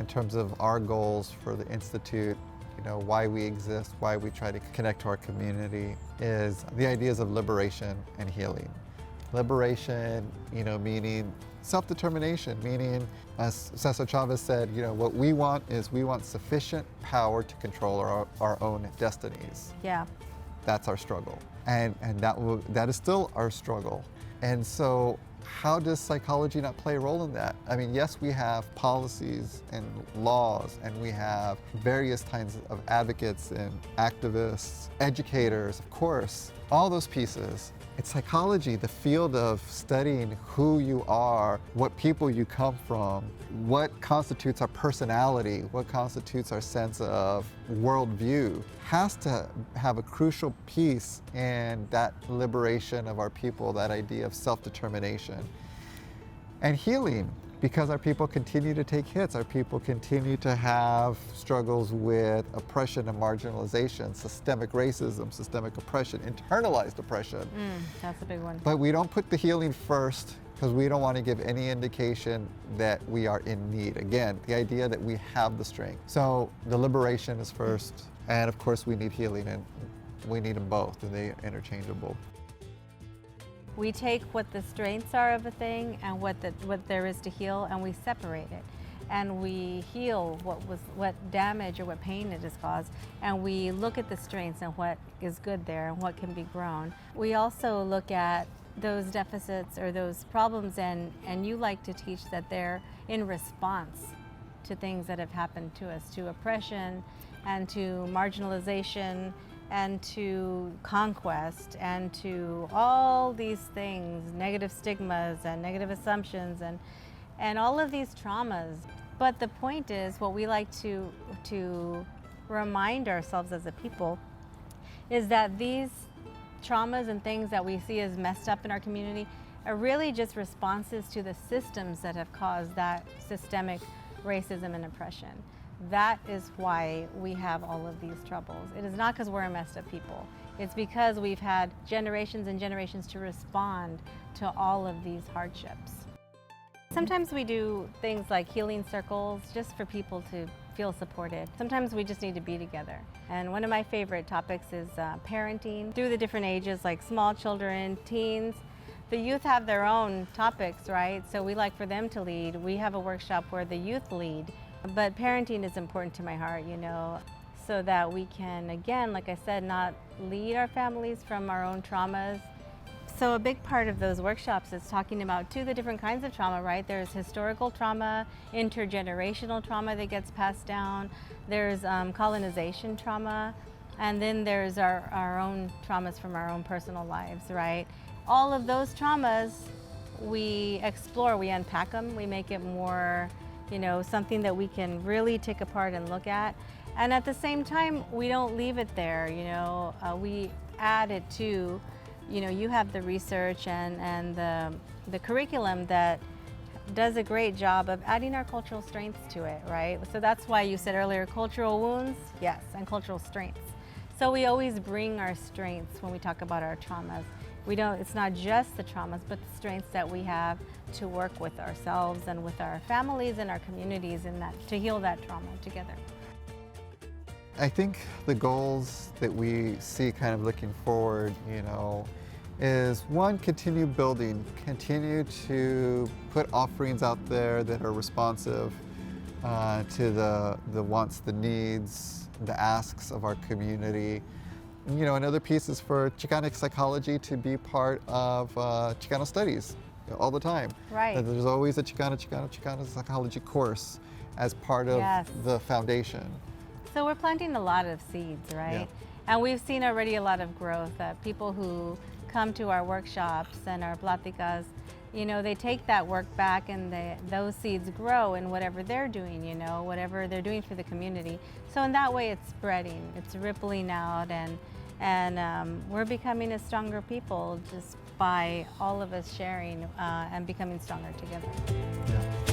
terms of our goals for the Institute, why we exist, why we try to connect to our community, is the ideas of liberation and healing. Liberation, meaning self-determination, meaning, as Cesar Chavez said, what we want sufficient power to control our own destinies. Yeah. That's our struggle. And that is still our struggle. And so how does psychology not play a role in that? I mean, yes, we have policies and laws, and we have various kinds of advocates and activists, educators, of course, all those pieces. It's psychology, the field of studying who you are, what people you come from, what constitutes our personality, what constitutes our sense of worldview, has to have a crucial piece in that liberation of our people, that idea of self-determination. And healing, because our people continue to take hits, our people continue to have struggles with oppression and marginalization, systemic racism, systemic oppression, internalized oppression. That's a big one. But we don't put the healing first because we don't want to give any indication that we are in need. Again, the idea that we have the strength. So the liberation is first, and of course we need healing, and we need them both, and they are interchangeable. We take what the strengths are of a thing and what there is to heal, and we separate it. And we heal what damage or what pain it has caused, and we look at the strengths and what is good there and what can be grown. We also look at those deficits or those problems, and you like to teach that they're in response to things that have happened to us, to oppression and to marginalization and to conquest and to all these things, negative stigmas and negative assumptions and all of these traumas. But the point is, what we like to remind ourselves as a people is that these traumas and things that we see as messed up in our community are really just responses to the systems that have caused that systemic racism and oppression. That is why we have all of these troubles. It is not because we're a messed up people. It's because we've had generations and generations to respond to all of these hardships. Sometimes we do things like healing circles just for people to feel supported. Sometimes we just need to be together. And one of my favorite topics is parenting through the different ages, like small children, teens. The youth have their own topics, right? So we like for them to lead. We have a workshop where the youth lead. But parenting is important to my heart, so that we can, again, like I said, not lead our families from our own traumas. So a big part of those workshops is talking about the different kinds of trauma, right? There's historical trauma, intergenerational trauma that gets passed down, there's colonization trauma, and then there's our own traumas from our own personal lives, right? All of those traumas, we explore, we unpack them, we make it more something that we can really take apart and look at. And at the same time, we don't leave it there, we add it to, you have the research and the curriculum that does a great job of adding our cultural strengths to it, right? So that's why you said earlier, cultural wounds, yes, and cultural strengths. So we always bring our strengths when we talk about our traumas. It's not just the traumas, but the strengths that we have to work with ourselves and with our families and our communities to heal that trauma together. I think the goals that we see kind of looking forward, is one, continue building, continue to put offerings out there that are responsive to the wants, the needs, the asks of our community. Another piece is for Chicanic psychology to be part of Chicano studies all the time. Right. That there's always a Chicano psychology course as part of the foundation. So we're planting a lot of seeds, right? Yeah. And we've seen already a lot of growth. People who come to our workshops and our pláticas, they take that work back and those seeds grow in whatever they're doing, whatever they're doing for the community. So in that way, it's spreading, it's rippling out, and we're becoming a stronger people just by all of us sharing and becoming stronger together. Yeah.